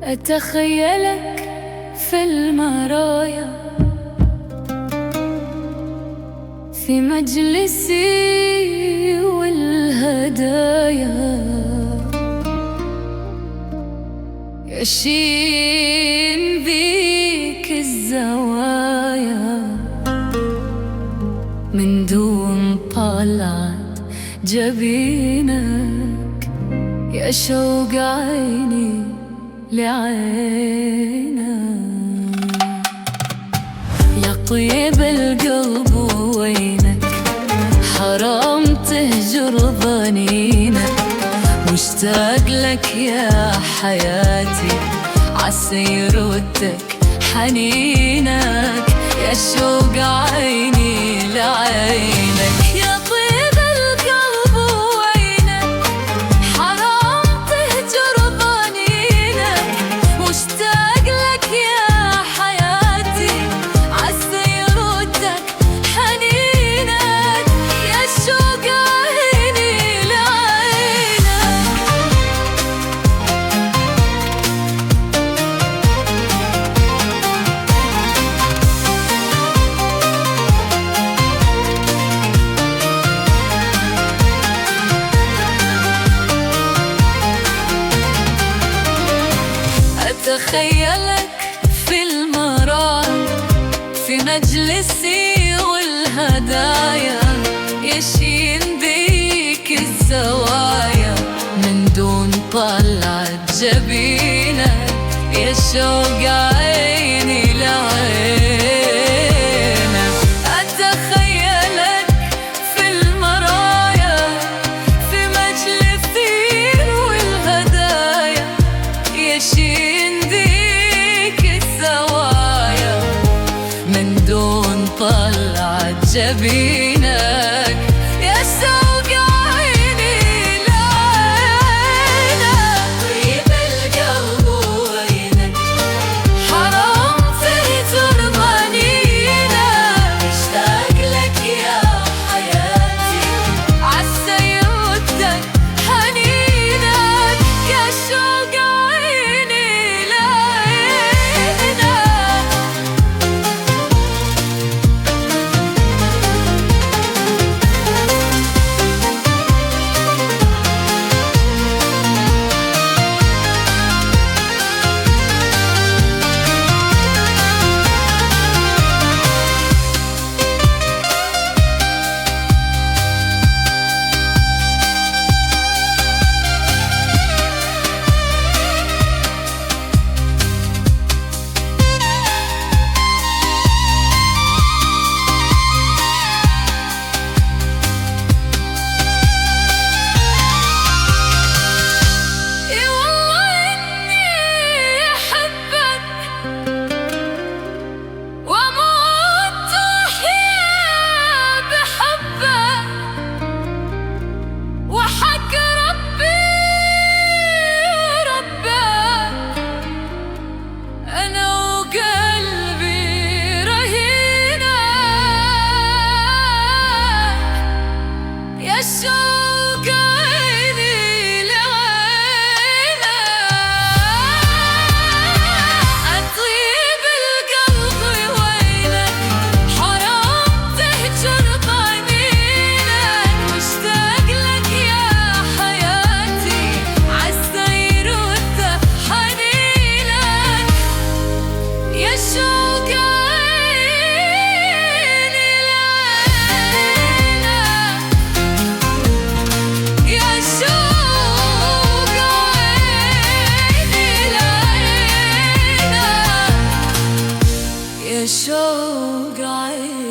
أتخيلك في المرايا في مجلسي والهدايا، يشين بيك الزوايا من دون طلعت جبينك، يا شوق عيني لعينك، يا طيب القلب وينك، حرام تهجر ظنينك، مشتاق لك يا حياتي، عسى يردك حنينك، يا شوق عيني لعينك، يا طيب القلب وينك، حرام تهجر ظنينك، مشتاق لك يا حياتي، عسى يردك حنينك، يا شوق عيني لعينك. أتخيلك في المرايا في مجلسي والهدايا، يشين بيك الزوايا من دون طلعت جبينك، يا شوق عيني لعينك. أتخيلك في المرايا في مجلسي والهدايا، يشين بيك الزوايا من دون طلعت جبينك، يا شوق عيني لعينك، طيب القلب وينك، حرام تهجر ظنينك، مشتاق لك يا حياتي، عسى يردك حنينك، يا شوق عيني لعينك. شوق عيني